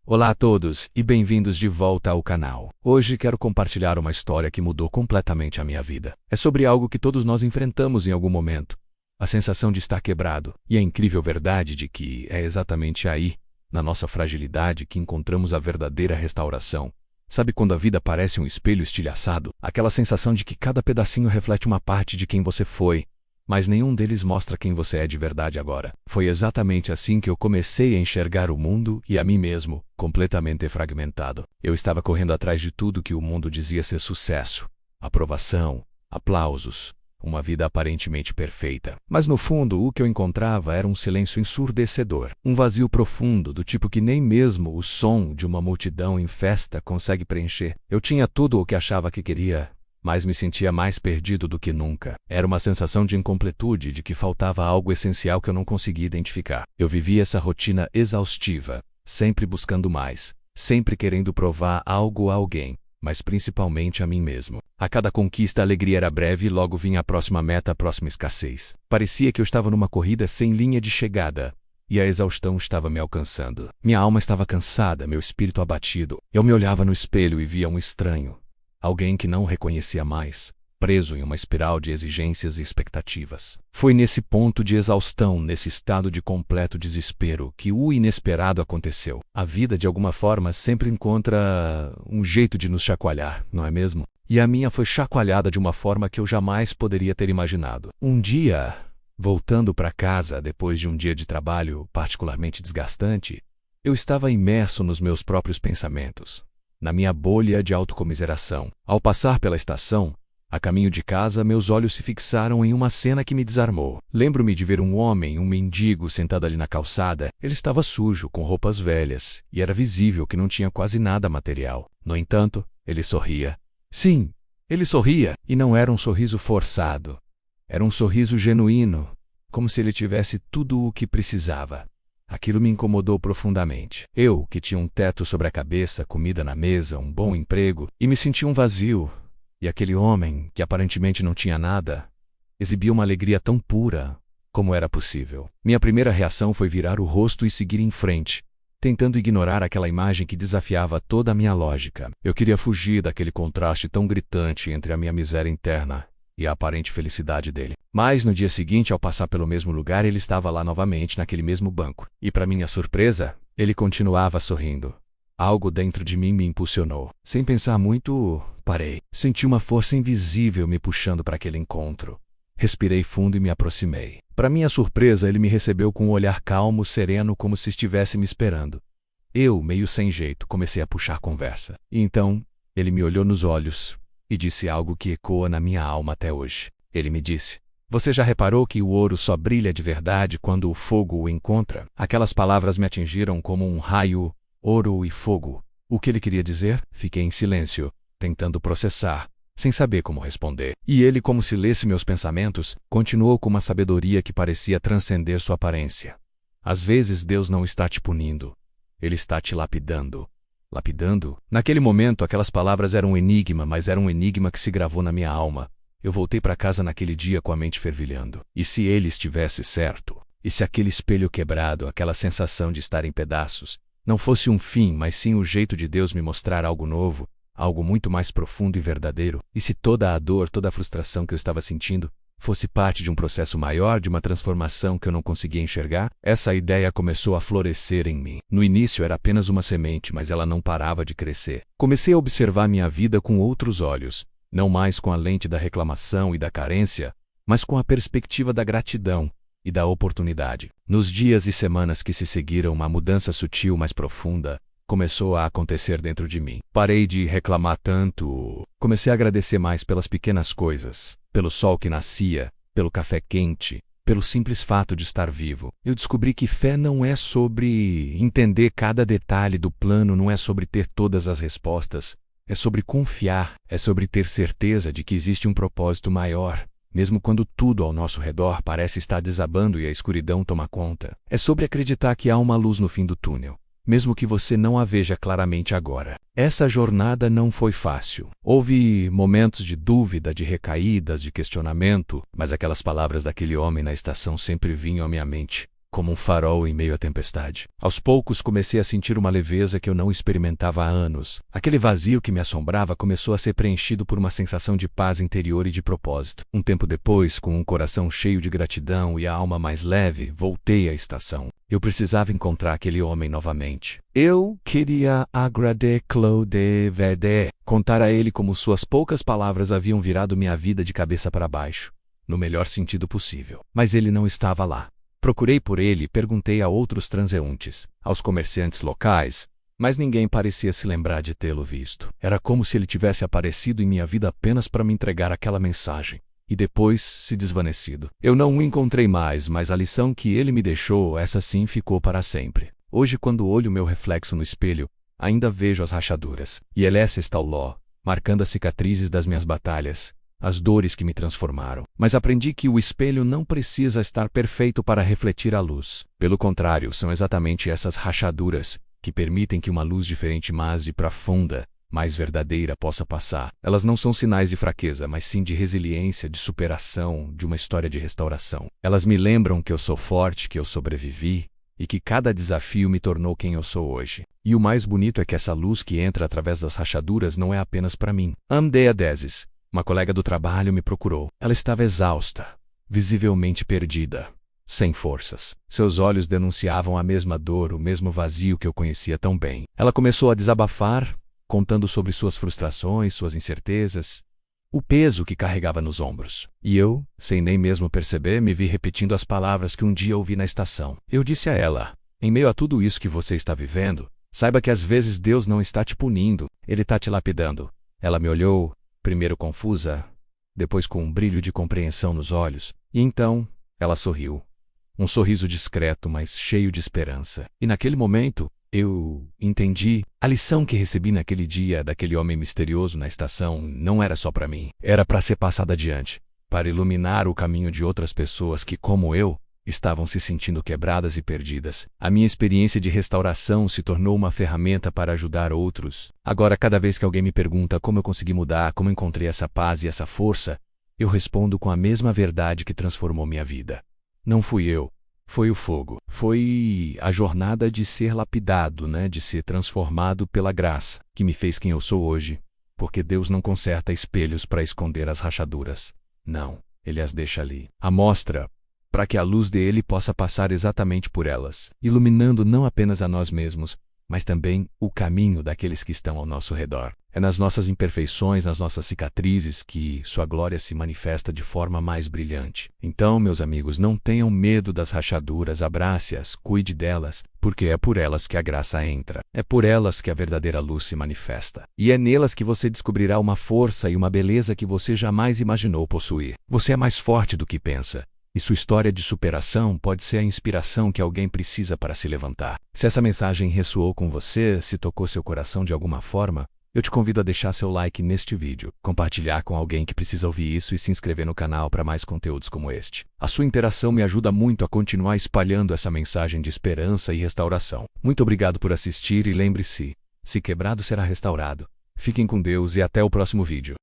Olá a todos e bem-vindos de volta ao canal. Hoje quero compartilhar uma história que mudou completamente a minha vida. É sobre algo que todos nós enfrentamos em algum momento. A sensação de estar quebrado e a incrível verdade de que é exatamente aí, na nossa fragilidade, que encontramos a verdadeira restauração. Sabe quando a vida parece um espelho estilhaçado? Aquela sensação de que cada pedacinho reflete uma parte de quem você foi, mas nenhum deles mostra quem você é de verdade agora. Foi exatamente assim que eu comecei a enxergar o mundo e a mim mesmo, completamente fragmentado. Eu estava correndo atrás de tudo que o mundo dizia ser sucesso, aprovação, aplausos, uma vida aparentemente perfeita. Mas no fundo, o que eu encontrava era um silêncio ensurdecedor, um vazio profundo, do tipo que nem mesmo o som de uma multidão em festa consegue preencher. Eu tinha tudo o que achava que queria, mas me sentia mais perdido do que nunca. Era uma sensação de incompletude, de que faltava algo essencial que eu não conseguia identificar. Eu vivia essa rotina exaustiva, sempre buscando mais, sempre querendo provar algo a alguém, mas principalmente a mim mesmo. A cada conquista a alegria era breve e logo vinha a próxima meta, a próxima escassez. Parecia que eu estava numa corrida sem linha de chegada, e a exaustão estava me alcançando. Minha alma estava cansada, meu espírito abatido. Eu me olhava no espelho e via um estranho. Alguém que não reconhecia mais, preso em uma espiral de exigências e expectativas. Foi nesse ponto de exaustão, nesse estado de completo desespero, que o inesperado aconteceu. A vida, de alguma forma, sempre encontra um jeito de nos chacoalhar, não é mesmo? E a minha foi chacoalhada de uma forma que eu jamais poderia ter imaginado. Um dia, voltando para casa depois de um dia de trabalho particularmente desgastante, eu estava imerso nos meus próprios pensamentos, na minha bolha de autocomiseração. Ao passar pela estação, a caminho de casa, meus olhos se fixaram em uma cena que me desarmou. Lembro-me de ver um homem, um mendigo, sentado ali na calçada. Ele estava sujo, com roupas velhas, e era visível que não tinha quase nada material. No entanto, ele sorria. Sim, ele sorria, e não era um sorriso forçado. Era um sorriso genuíno, como se ele tivesse tudo o que precisava. Aquilo me incomodou profundamente. Eu, que tinha um teto sobre a cabeça, comida na mesa, um bom emprego, e me sentia um vazio. E aquele homem, que aparentemente não tinha nada, exibia uma alegria tão pura como era possível. Minha primeira reação foi virar o rosto e seguir em frente, tentando ignorar aquela imagem que desafiava toda a minha lógica. Eu queria fugir daquele contraste tão gritante entre a minha miséria interna e a aparente felicidade dele. Mas no dia seguinte, ao passar pelo mesmo lugar, ele estava lá novamente, naquele mesmo banco. E para minha surpresa, ele continuava sorrindo. Algo dentro de mim me impulsionou. Sem pensar muito, parei. Senti uma força invisível me puxando para aquele encontro. Respirei fundo e me aproximei. Para minha surpresa, ele me recebeu com um olhar calmo, sereno, como se estivesse me esperando. Eu, meio sem jeito, comecei a puxar conversa. E então, ele me olhou nos olhos e disse algo que ecoa na minha alma até hoje. Ele me disse: "Você já reparou que o ouro só brilha de verdade quando o fogo o encontra?" Aquelas palavras me atingiram como um raio. Ouro e fogo. O que ele queria dizer? Fiquei em silêncio, tentando processar, sem saber como responder. E ele, como se lesse meus pensamentos, continuou com uma sabedoria que parecia transcender sua aparência. Às vezes Deus não está te punindo. Ele está te lapidando. Lapidando? Naquele momento, aquelas palavras eram um enigma, mas era um enigma que se gravou na minha alma. Eu voltei para casa naquele dia com a mente fervilhando. E se ele estivesse certo? E se aquele espelho quebrado, aquela sensação de estar em pedaços, não fosse um fim, mas sim o jeito de Deus me mostrar algo novo, algo muito mais profundo e verdadeiro? E se toda a dor, toda a frustração que eu estava sentindo fosse parte de um processo maior, de uma transformação que eu não conseguia enxergar? Essa ideia começou a florescer em mim. No início era apenas uma semente, mas ela não parava de crescer. Comecei a observar minha vida com outros olhos, não mais com a lente da reclamação e da carência, mas com a perspectiva da gratidão e da oportunidade. Nos dias e semanas que se seguiram, uma mudança sutil, mas profunda, começou a acontecer dentro de mim. Parei de reclamar tanto. Comecei a agradecer mais pelas pequenas coisas, pelo sol que nascia, pelo café quente, pelo simples fato de estar vivo. Eu descobri que fé não é sobre entender cada detalhe do plano, não é sobre ter todas as respostas. É sobre confiar, é sobre ter certeza de que existe um propósito maior, mesmo quando tudo ao nosso redor parece estar desabando e a escuridão toma conta. É sobre acreditar que há uma luz no fim do túnel, mesmo que você não a veja claramente agora. Essa jornada não foi fácil. Houve momentos de dúvida, de recaídas, de questionamento, mas aquelas palavras daquele homem na estação sempre vinham à minha mente. como um farol em meio à tempestade. Aos poucos comecei a sentir uma leveza que eu não experimentava há anos. Aquele vazio que me assombrava começou a ser preenchido por uma sensação de paz interior e de propósito. Um tempo depois, com um coração cheio de gratidão e a alma mais leve, voltei à estação. Eu precisava encontrar aquele homem novamente. Eu queria agradar Claude Verde, contar a ele como suas poucas palavras haviam virado minha vida de cabeça para baixo, no melhor sentido possível. Mas ele não estava lá. Procurei por ele e perguntei a outros transeuntes, aos comerciantes locais, mas ninguém parecia se lembrar de tê-lo visto. Era como se ele tivesse aparecido em minha vida apenas para me entregar aquela mensagem e depois se desvanecido. Eu não o encontrei mais, mas a lição que ele me deixou, essa sim ficou para sempre. Hoje, quando olho meu reflexo no espelho, ainda vejo as rachaduras, e essa está o ló, marcando as cicatrizes das minhas batalhas, as dores que me transformaram. Mas aprendi que o espelho não precisa estar perfeito para refletir a luz. Pelo contrário, são exatamente essas rachaduras que permitem que uma luz diferente, mais e profunda, mais verdadeira, possa passar. Elas não são sinais de fraqueza, mas sim de resiliência, de superação, de uma história de restauração. Elas me lembram que eu sou forte, que eu sobrevivi, e que cada desafio me tornou quem eu sou hoje. E o mais bonito é que essa luz que entra através das rachaduras não é apenas para mim. Amdea Dezes, uma colega do trabalho, me procurou. Ela estava exausta, visivelmente perdida, sem forças. Seus olhos denunciavam a mesma dor, o mesmo vazio que eu conhecia tão bem. Ela começou a desabafar, contando sobre suas frustrações, suas incertezas, o peso que carregava nos ombros. E eu, sem nem mesmo perceber, me vi repetindo as palavras que um dia ouvi na estação. Eu disse a ela: em meio a tudo isso que você está vivendo, saiba que às vezes Deus não está te punindo, Ele está te lapidando. Ela me olhou, primeiro confusa, depois com um brilho de compreensão nos olhos, e então ela sorriu. Um sorriso discreto, mas cheio de esperança. E naquele momento, eu entendi. A lição que recebi naquele dia daquele homem misterioso na estação não era só para mim. Era para ser passada adiante, para iluminar o caminho de outras pessoas que, como eu, estavam se sentindo quebradas e perdidas. A minha experiência de restauração se tornou uma ferramenta para ajudar outros. Agora, cada vez que alguém me pergunta como eu consegui mudar, como encontrei essa paz e essa força, eu respondo com a mesma verdade que transformou minha vida. Não fui eu. Foi o fogo. Foi a jornada de ser lapidado, de ser transformado pela graça, que me fez quem eu sou hoje. Porque Deus não conserta espelhos para esconder as rachaduras. Não, Ele as deixa ali. À mostra, para que a luz dele possa passar exatamente por elas, iluminando não apenas a nós mesmos, mas também o caminho daqueles que estão ao nosso redor. É nas nossas imperfeições, nas nossas cicatrizes, que sua glória se manifesta de forma mais brilhante. Então, meus amigos, não tenham medo das rachaduras, abrace-as, cuide delas, porque é por elas que a graça entra. É por elas que a verdadeira luz se manifesta. E é nelas que você descobrirá uma força e uma beleza que você jamais imaginou possuir. Você é mais forte do que pensa. E sua história de superação pode ser a inspiração que alguém precisa para se levantar. Se essa mensagem ressoou com você, se tocou seu coração de alguma forma, eu te convido a deixar seu like neste vídeo, compartilhar com alguém que precisa ouvir isso e se inscrever no canal para mais conteúdos como este. A sua interação me ajuda muito a continuar espalhando essa mensagem de esperança e restauração. Muito obrigado por assistir e lembre-se, se quebrado será restaurado. Fiquem com Deus e até o próximo vídeo.